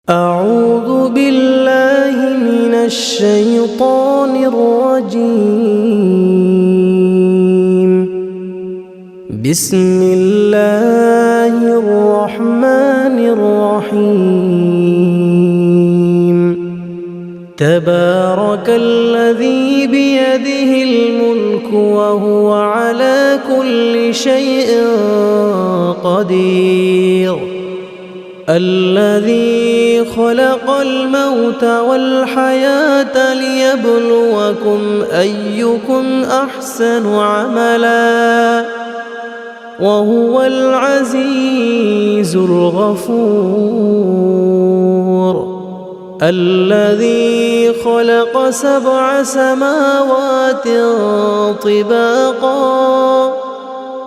أعوذ بالله من الشيطان الرجيم. بسم الله الرحمن الرحيم. تبارك الذي بيده الملك وهو على كل شيء قدير. الذي خلق الموت والحياة ليبلوكم أيكم أحسن عملا وهو العزيز الغفور. الذي خلق 7 سماوات طباقا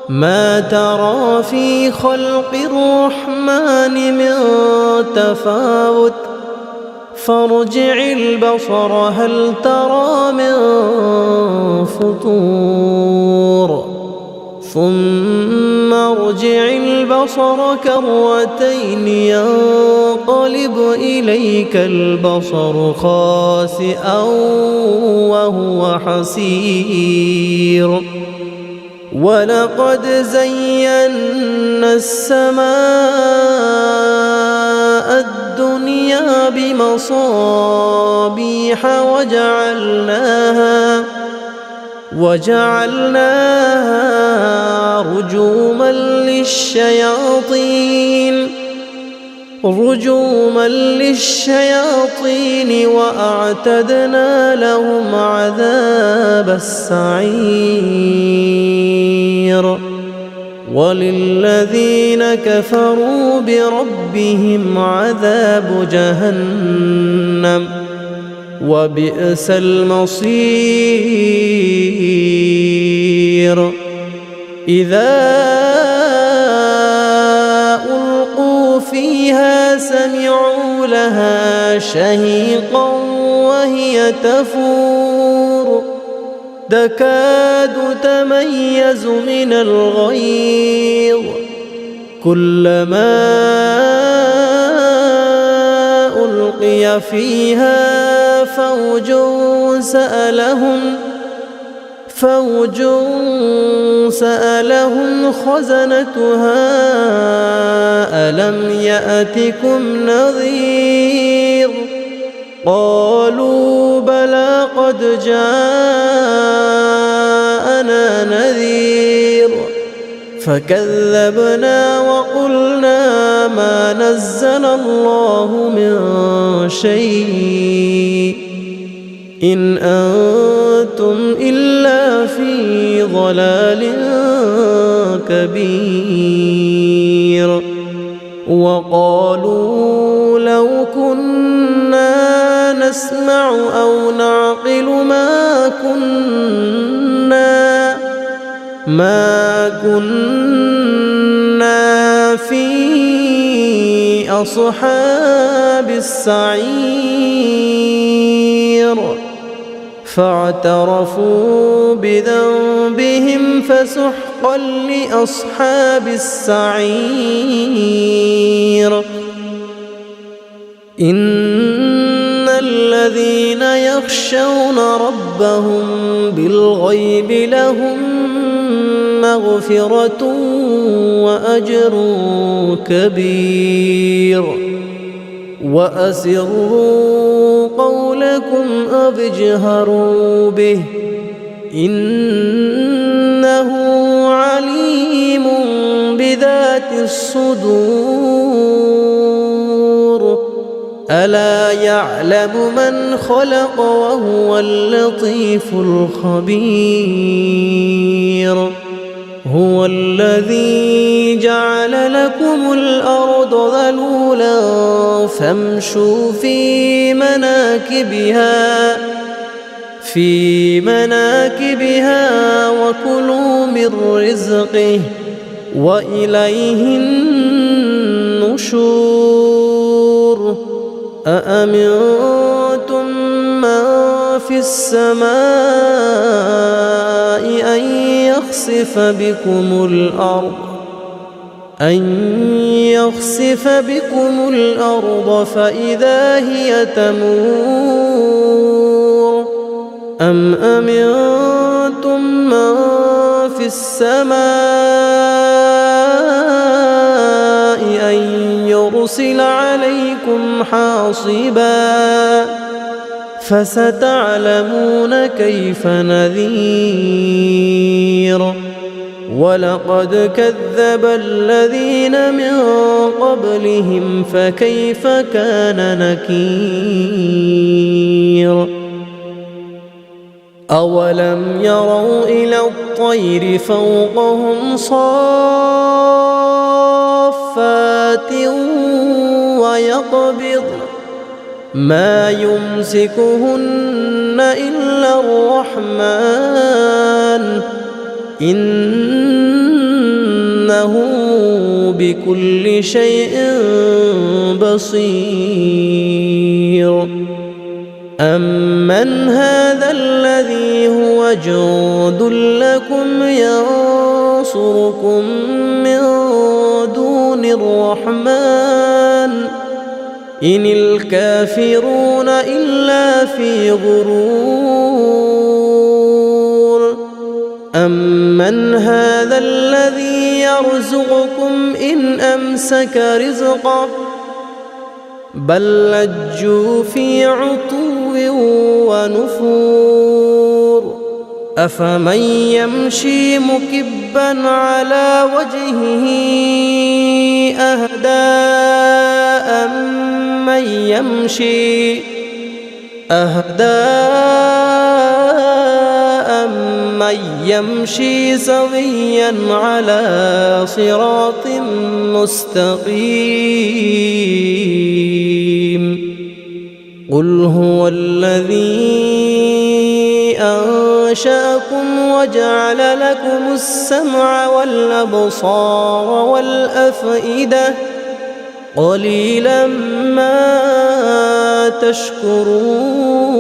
ما ترى في خلق الرحمن من تفاوت فارجع البصر هل ترى من فطور ثم ارجع البصر كرتين ينقلب إليك البصر خاسئا وهو حسير. ولقد زينا السماء الدنيا بمصابيح وجعلناها رجوما للشياطين وأعتدنا لهم عذاب السعير. وللذين كفروا بربهم عذاب جهنم وبئس المصير. إذا ألقوا فيها سمعوا لها شهيقا وهي تفور تكاد تميز من الغيظ كلما ألقي فيها فوج سألهم خزنتها ألم يأتكم نذير قالوا بلى قد جاءنا نذير فكذبنا وقلنا ما نزل الله من شيء إن أنتم إلا في ضلال كبير. وقالوا لو كنا نسمع أو نعقل ما كنا في أصحاب السعير. فاعترفوا بذنبهم فسحقا لأصحاب السعير. إن الذين يخشون ربهم بالغيب لهم مغفرة وأجر كبير. وأسروا قولكم أو اجهروا به إنه عليم بذات الصدور. ألا يعلم من خلق وهو اللطيف الخبير. هو الذي جعل لكم الأرض ذلولا فامشوا في مناكبها وكلوا من رزقه وإليه النشور. أأمنتم من في السماء أن يخسف بكم الأرض أن يخسف بكم الأرض فإذا هي تمور أم أمنتم من في السماء أن يرسل عليكم حاصبا فستعلمون كيف نذير ولقد كذب الذين من قبلهم فكيف كان نكير أولم يروا إلى الطير فوقهم صافات ويقبض ما يمسكهن إلا الرحمن إنه بكل شيء بصير أمن هذا الذي هو جند لكم ينصركم من دون الرحمن إن الكافرون إلا في غرور أمن هذا الذي يرزقكم إن أمسك رزقه بل لجوا في عتو ونفور أفمن يمشي مكبا على وجهه أهدى أمن يمشي سويا على صراط مستقيم قل هو الذي أنشأكم وجعل لكم السمع والأبصار والأفئدة قليلا ما تشكرون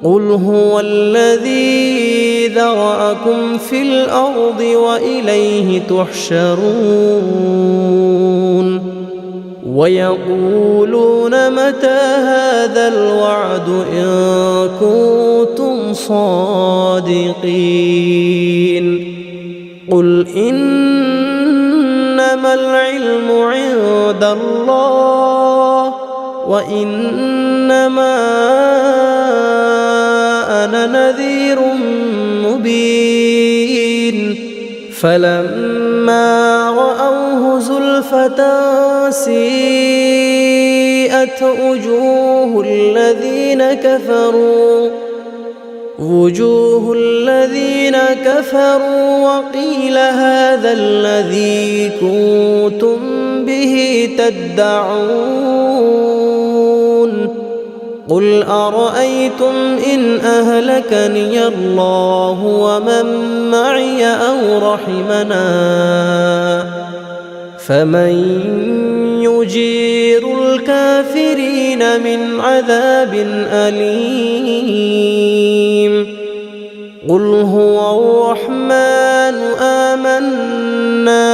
قل هو الذي ذرأكم في الأرض وإليه تحشرون ويقولون متى هذا الوعد إن كنتم صادقين قل إنما العلم عند الله وإنما أنا نذير مبين فلما رأوه زلفة سيئت وجوه الذين كفروا وقيل هذا الذي كنتم به تدعون قل أرأيتم إن أهلكني الله ومن معي أو رحمنا فمن يجير الكافرين من عذاب أليم قل هو الرحمن آمنا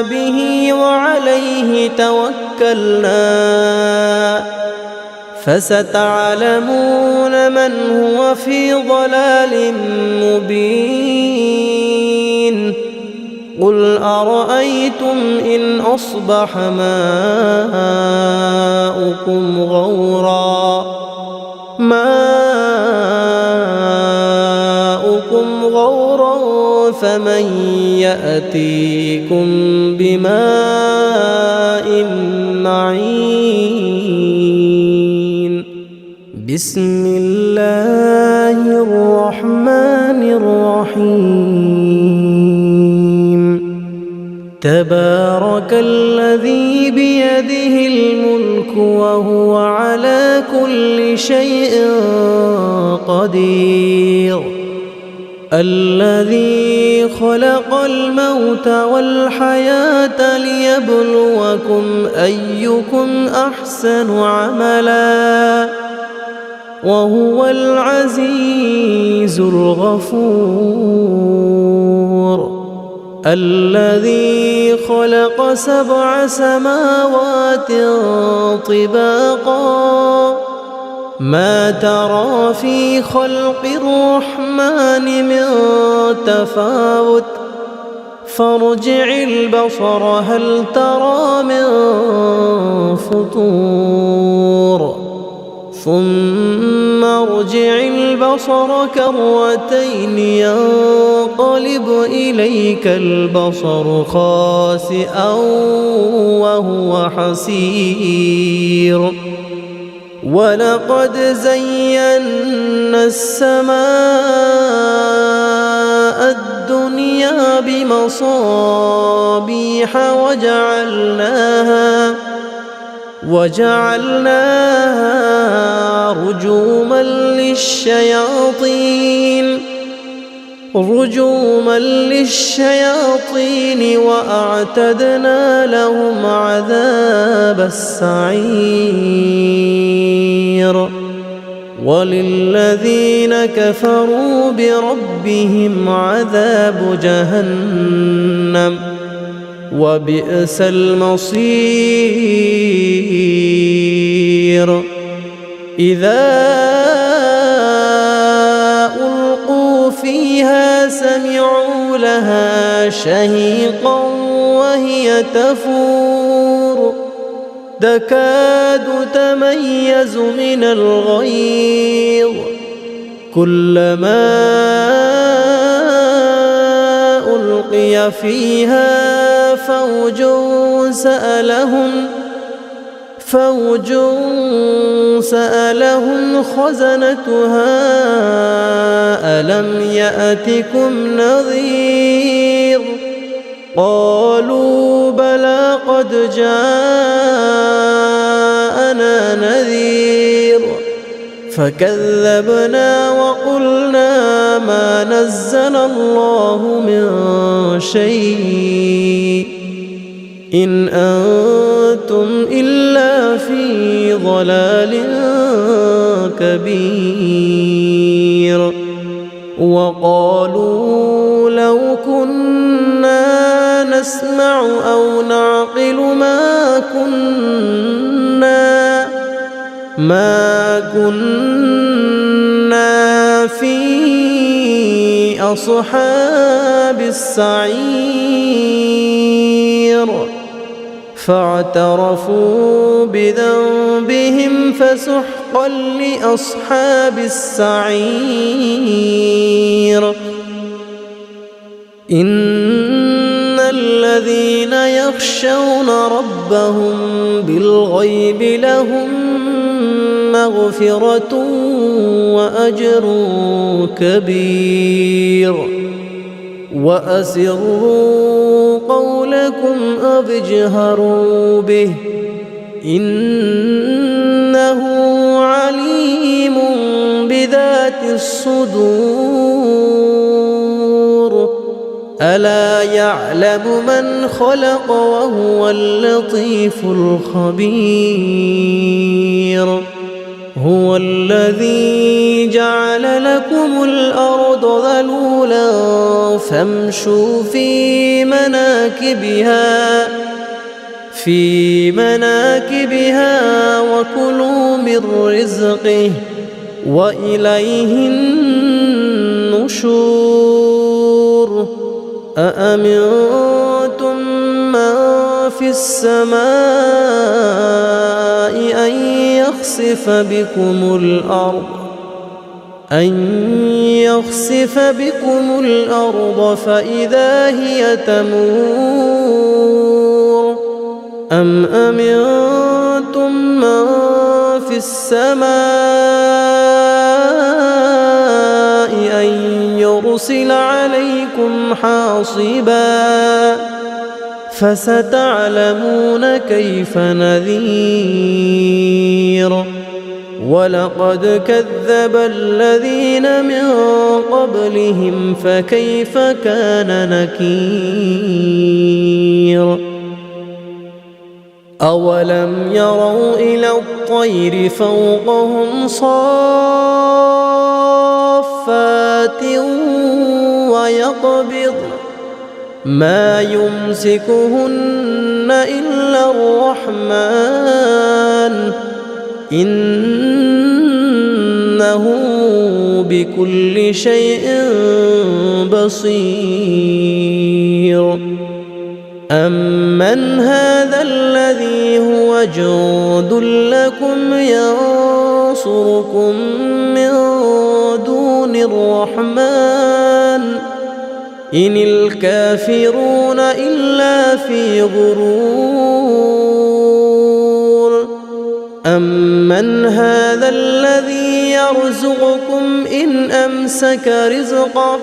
به وعليه توكلنا فستعلمون من هو في ضلال مبين قل أرأيتم إن أصبح ماؤكم غورا فمن يأتيكم بماء معين بسم الله الرحمن الرحيم تبارك الذي بيده الملك وهو على كل شيء قدير الذي خلق الموت والحياة ليبلوكم أيكم أحسن عملا وهو العزيز الغفور الذي خلق 7 سماوات طباقا ما ترى في خلق الرحمن من تفاوت فارجع البصر هل ترى من فطور ثم ارجع البصر كرتين ينقلب إليك البصر خاسئا وهو حسير ولقد زينا السماء الدنيا بمصابيح وجعلناها رجوما للشياطين وأعتدنا لهم عذاب السعير وللذين كفروا بربهم عذاب جهنم وبئس المصير إذا ألقوا فيها سمعوا لها شهيقا وهي تفور تكاد تميز من الغيظ كلما ألقي فيها فوج سألهم خزنتها ألم يأتكم نذير قالوا بلى قد جاءنا نذير فكذبنا وقلنا ما نزل الله من شيء إن أنتم إلا في ضلال كبير وقالوا لو كنا نسمع أو نعقل ما كنا في أصحاب السعير فاعترفوا بذنبهم فسحقا لأصحاب السعير إن الذين يخشون ربهم بالغيب لهم مغفرة وأجر كبير وأسروا قولكم أو اجهروا به إنه عليم بذات الصدور ألا يعلم من خلق وهو اللطيف الخبير هو الذي جعل لكم الأرض ذلولا فامشوا في مناكبها وكلوا من رزقه وإليه النشور أأمنتم من في السماء أن يخسف بكم الأرض فإذا هي تمور أم أمنتم من في السماء أن يرسل عليكم حاصبا فستعلمون كيف نذير ولقد كذب الذين من قبلهم فكيف كان نكير أولم يروا إلى الطير فوقهم صافات ما يمسكهن إلا الرحمن إنه بكل شيء بصير. أمن هذا الذي هو جند لكم ينصركم من دون الرحمن إن الكافرون إلا في غرور. أمن هذا الذي يرزقكم إن أمسك رزقه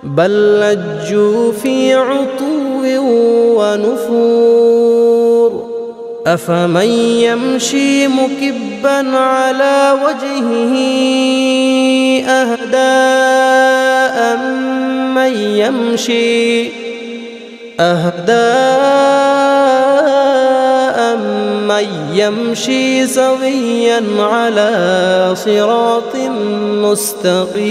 بل لجوا في عتو ونفور. أفمن يمشي مكبا على وجهه أهدى أمن يمشي سويا على صراط مستقيم.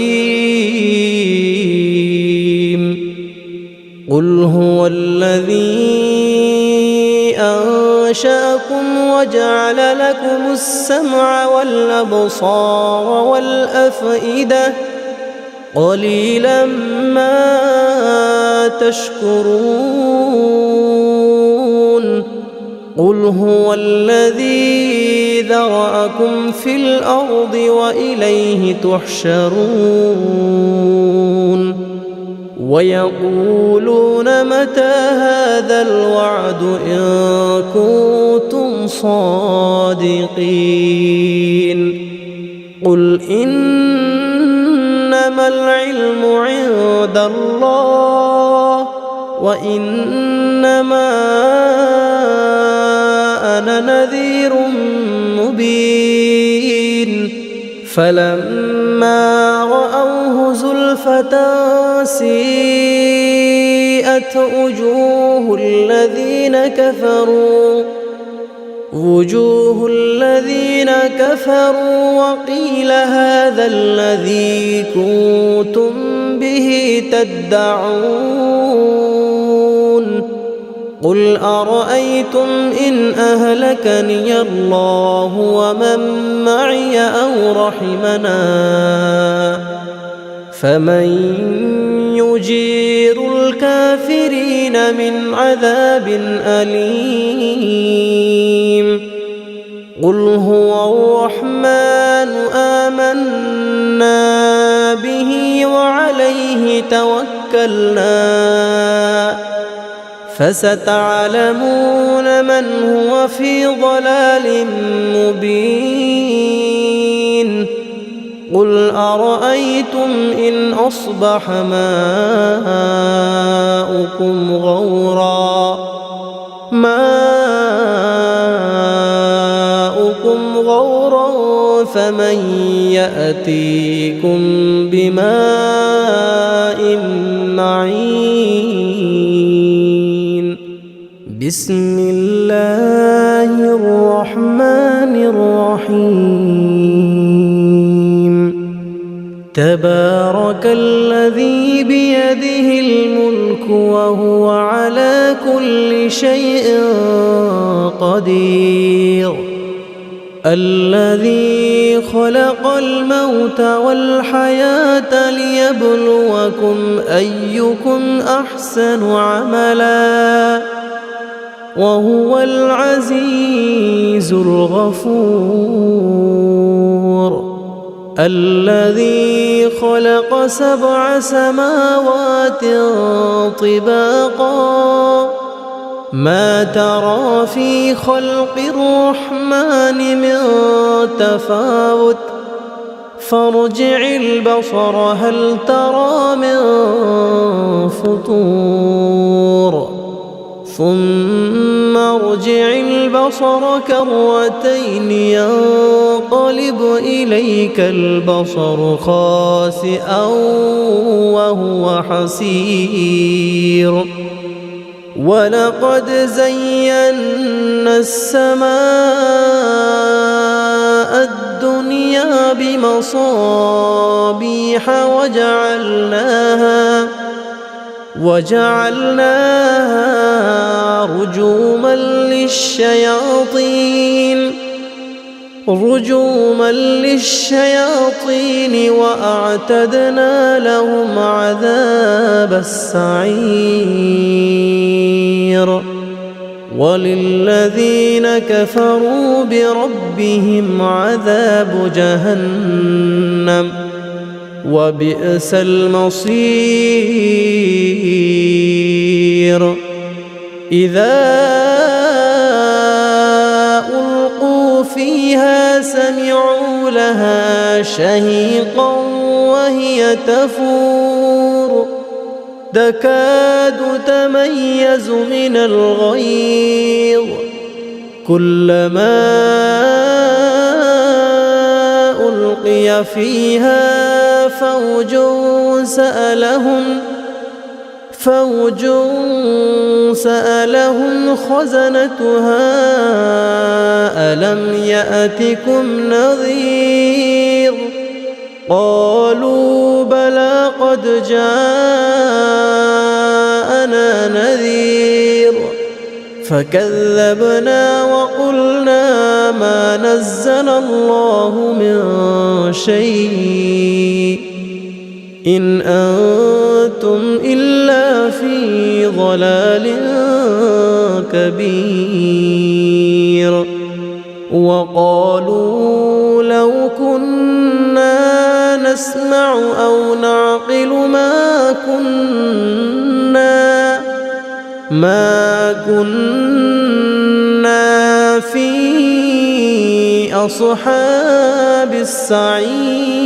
قل هو الذي أنشأكم وجعل لكم السمع والأبصار والأفئدة قليلا ما تشكرون. قل هو الذي ذرأكم في الأرض وإليه تحشرون. ويقولون متى هذا الوعد إن كنتم صادقين. قل إنما العلم عند الله وإنما أنا نذير مبين. فلما رأوه زلفة سيئت وجوه الذين كفروا وقيل هذا الذي كنتم به تدعون. قل أرأيتم إن أهلكني الله ومن معي أو رحمنا فمن يجير الكافرين من عذاب أليم. قل هو الرحمن آمنا به وعليه توكلنا فستعلمون من هو في ضلال مبين. قل أرأيتم إن أصبح ماؤكم غورا فمن يأتيكم بماء معين. بسم الله الرحمن الرحيم. تبارك الذي بيده الملك وهو على كل شيء قدير. الذي خلق الموت والحياة ليبلوكم أيكم أحسن عملا وهو العزيز الغفور. الذي خلق 7 سماوات طباقا ما ترى في خلق الرحمن من تفاوت فارجع البصر هل ترى من فطور ثم ارجع البصر كرتين ينقلب إليك البصر خاسئا وهو حسير. ولقد زينا السماء الدنيا وجعلناها رجوما للشياطين وأعتدنا لهم عذاب السعير وللذين كفروا بربهم عذاب جهنم وبئس المصير إذا ألقوا فيها سمعوا لها شهيقا وهي تفور تكاد تميز من الغيظ كلما ألقي فيها فوج سألهم خزنتها ألم يأتكم نذير قالوا بلى قد جاءنا نذير فكذبنا وقلنا ما نزل الله من شيء إن أنتم إلا في ضلال كبير وقالوا لو كنا نسمع أو نعقل ما كنا في أصحاب السعير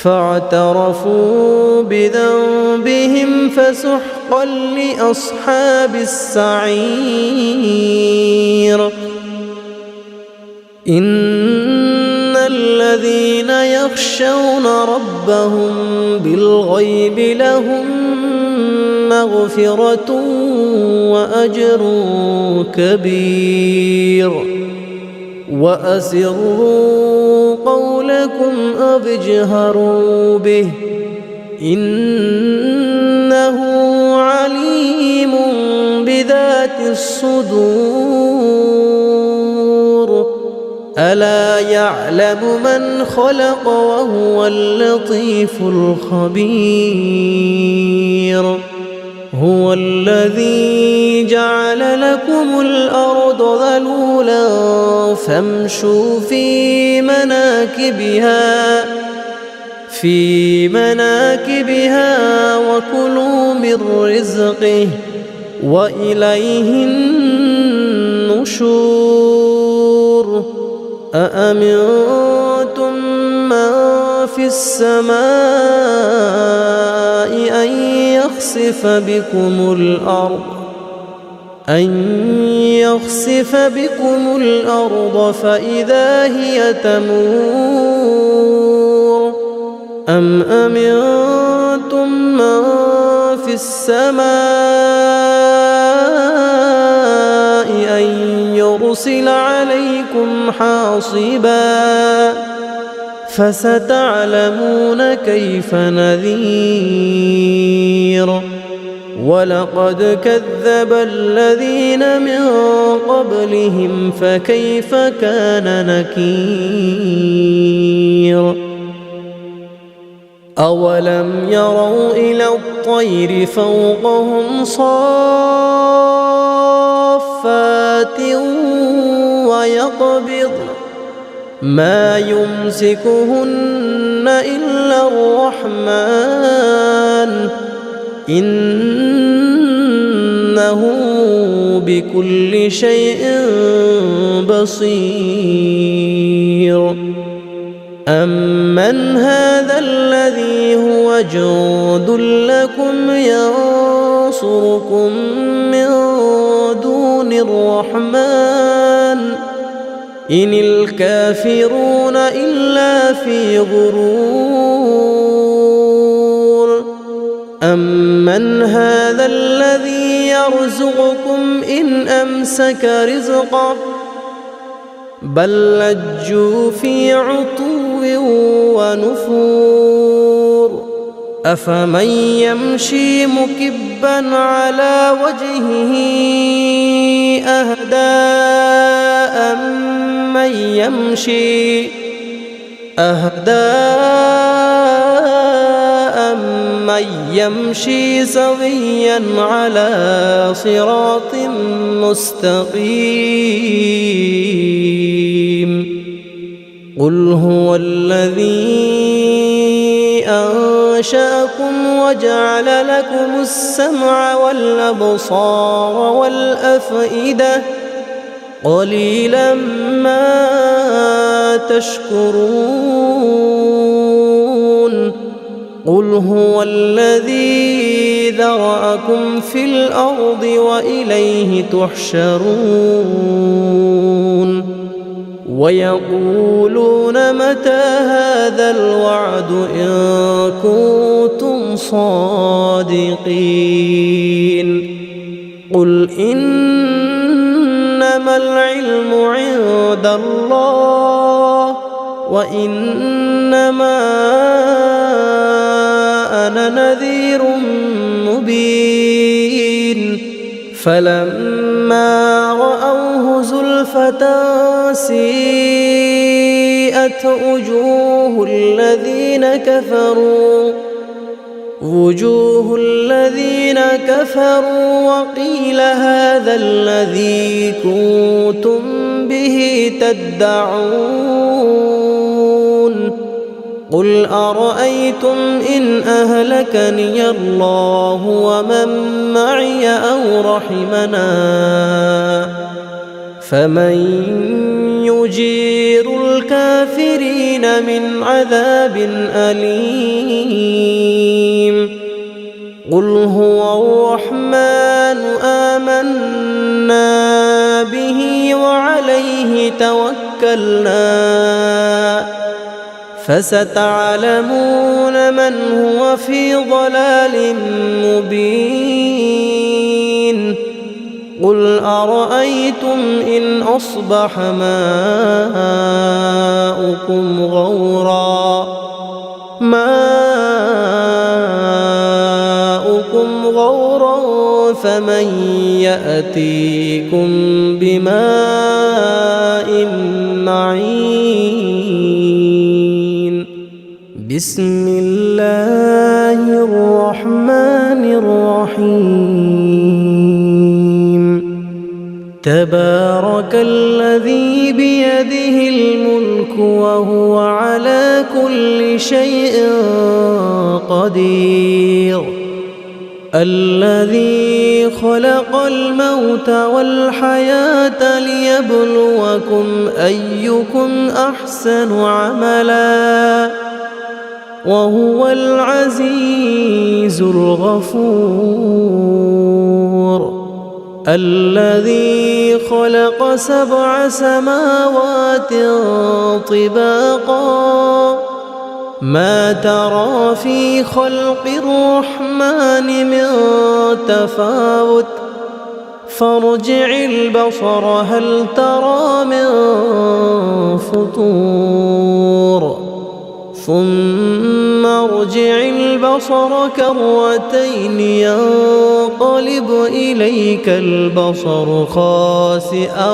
فاعترفوا بذنبهم فسحقا لأصحاب السعير إن الذين يخشون ربهم بالغيب لهم مغفرة وأجر كبير وأسروا قولكم أو اجهروا به إنه عليم بذات الصدور ألا يعلم من خلق وهو اللطيف الخبير هو الذي جعل لكم الأرض ذلولا فامشوا في مناكبها وكلوا من رزقه وإليه النشور أأمنتم من في السماء أن يخسف بكم الأرض فإذا هي تمور أم أمنتم من في السماء أن يرسل عليكم حاصبا فستعلمون كيف نذير ولقد كذب الذين من قبلهم فكيف كان نكير أولم يروا إلى الطير فوقهم صافات ويقبض ما يمسكهن إلا الرحمن إنه بكل شيء بصير أمن هذا الذي هو جند لكم ينصركم من دون الرحمن إن الكافرون إلا في غرور أمن هذا الذي يرزقكم إن أمسك رزقه بل لجوا في عتو ونفور أفمن يمشي مكبا على وجهه أهدى أمن يمشي سويا على صراط مستقيم قل هو الذي أنشأكم وجعل لكم السمع والأبصار والأفئدة قليلا ما تشكرون قل هو الذي ذرأكم في الأرض وإليه تحشرون ويقولون متى هذا الوعد إن كنتم صادقين قل إنما العلم عند الله وإنما أنا نذير مبين فلما رأوه زلفة سيئت وجوه الذين كفروا وقيل هذا الذي كنتم به تدعون قل أرأيتم إن أهلكني الله ومن معي أو رحمنا فمن يجير الكافرين من عذاب أليم قل هو الرحمن آمنا به وعليه توكلنا فستعلمون من هو في ضلال مبين قل أرأيتم إن أصبح ماؤكم غورا فمن يأتيكم بماء معين بسم الله الرحمن الرحيم تبارك الذي بيده الملك وهو على كل شيء قدير الذي خلق الموت والحياة ليبلوكم أيكم أحسن عملا وهو العزيز الغفور الذي خلق 7 سماوات طباقا ما ترى في خلق الرحمن من تفاوت فارجع البصر هل ترى من فطور ثم ارجع البصر كرتين ينقلب إليك البصر خاسئا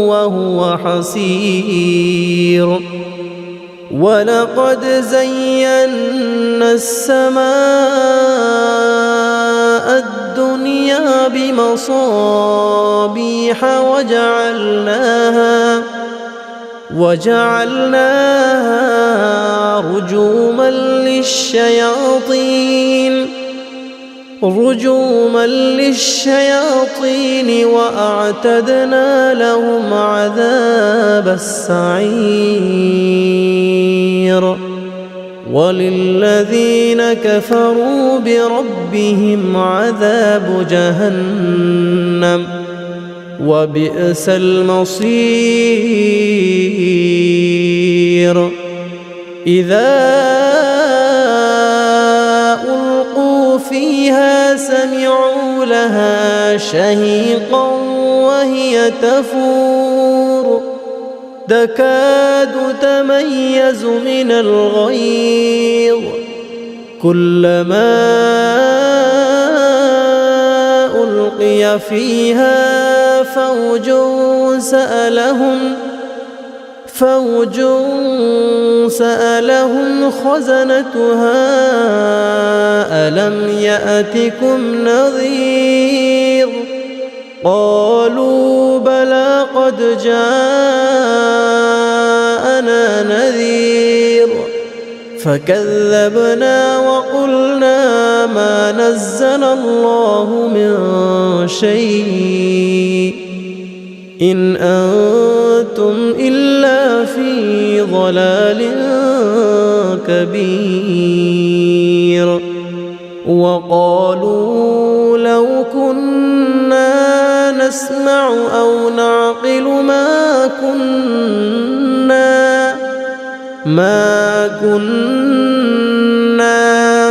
وهو حسير ولقد زينا السماء الدنيا بمصابيح وجعلناها رجوما للشياطين وأعتدنا لهم عذاب السعير وللذين كفروا بربهم عذاب جهنم وبئس المصير إذا ألقوا فيها سمعوا لها شهيقا وهي تفور تكاد تميز من الغيظ كلما ألقي فيها فوج سألهم خزنتها ألم يأتكم نذير قالوا بلى قد جاءنا نذير فكذبنا وقلنا ما نزل الله من شيء إن أنتم إلا في ضلال كبير وقالوا لو كنا نسمع أو نعقل ما كنا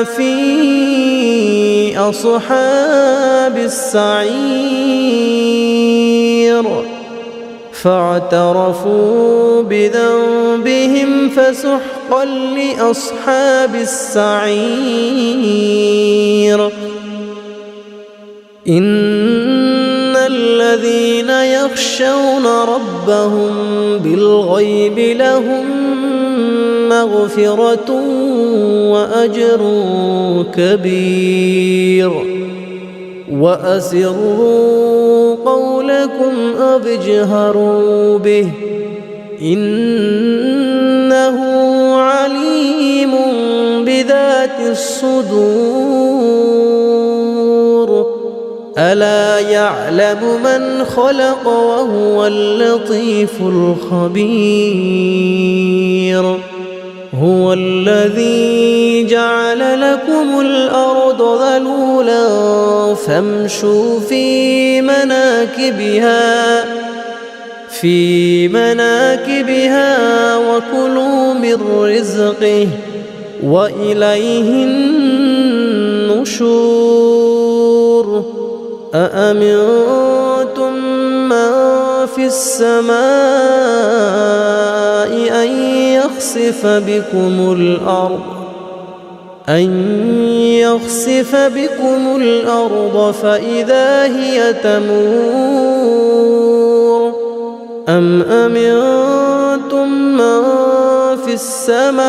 في أصحاب السعير فاعترفوا بذنبهم فسحقا لأصحاب السعير إن الذين يخشون ربهم بالغيب لهم مغفرة وأجر كبير وأسروا قولكم أو اجهروا به إنه عليم بذات الصدور ألا يعلم من خلق وهو اللطيف الخبير هو الذي جعل لكم الأرض ذلولا فامشوا في مناكبها وكلوا من رزقه وإليه النشور أأمنتم من في السماء أن يخسف بكم الأرض فإذا هي تمور أم أمنتم من في السماء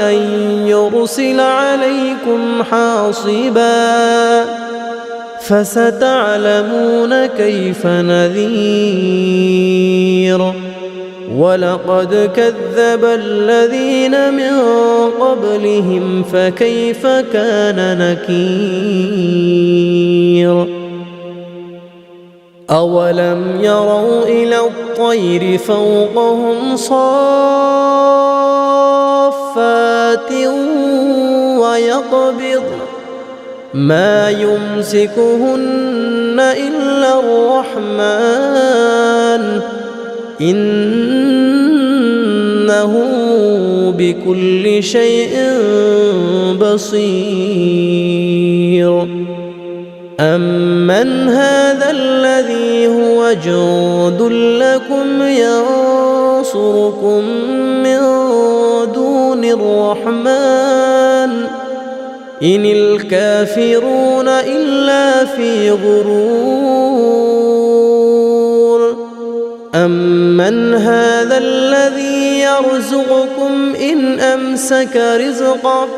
أن يرسل عليكم حاصبا فستعلمون كيف نذير ولقد كذب الذين من قبلهم فكيف كان نكير أولم يروا إلى الطير فوقهم صافات ويقبض ما يمسكهن إلا الرحمن إنه بكل شيء بصير أمن هذا الذي هو جند لكم ينصركم من دون الرحمن إن الكافرون إلا في غرور أمن هذا الذي يرزقكم إن أمسك رزقه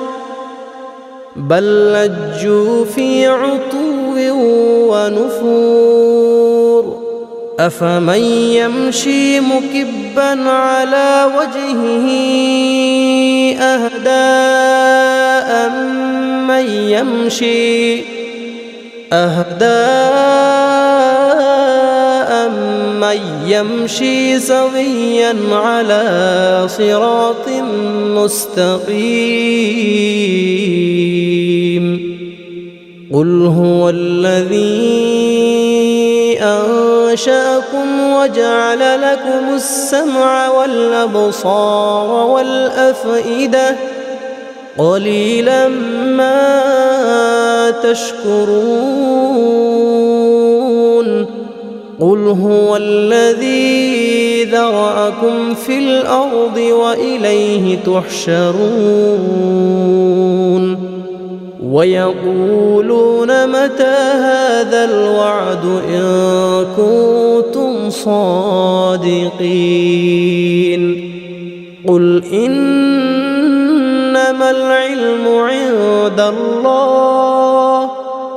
بل لجوا في عتو ونفور أفمن يمشي مكبا على وجهه أهدى أمن يمشي سويا على صراط مستقيم قل هو الذي أنشأكم وجعل لكم السمع والأبصار والأفئدة قليلا ما تشكرون قل هو الذي ذرأكم في الأرض وإليه تحشرون ويقولون متى هذا الوعد إن كنتم صادقين قل إنما العلم عند الله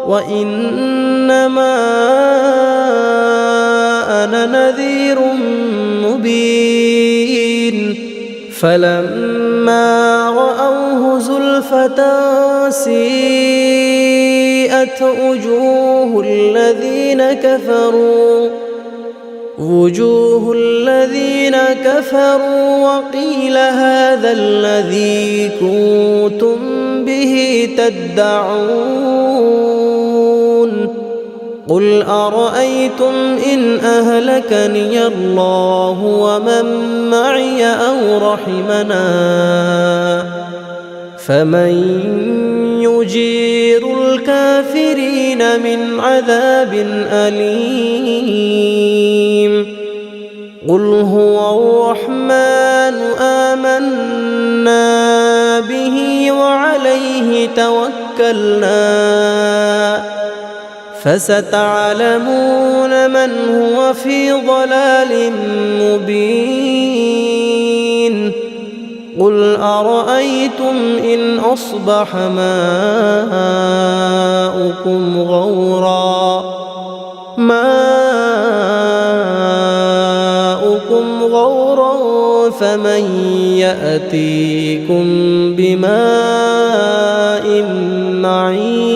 وإنما أنا نذير مبين فلما رأوه زلفة سيئت وجوه الذين كفروا وقيل هذا الذي كنتم به تدعون قل أرأيتم إن أهلكني الله ومن معي أو رحمنا فمن يجير الكافرين من عذاب أليم قل هو الرحمن آمنا به وعليه توكلنا فستعلمون من هو في ضلال مبين قل أرأيتم إن أصبح ماؤكم غورا فمن يأتيكم بماء معين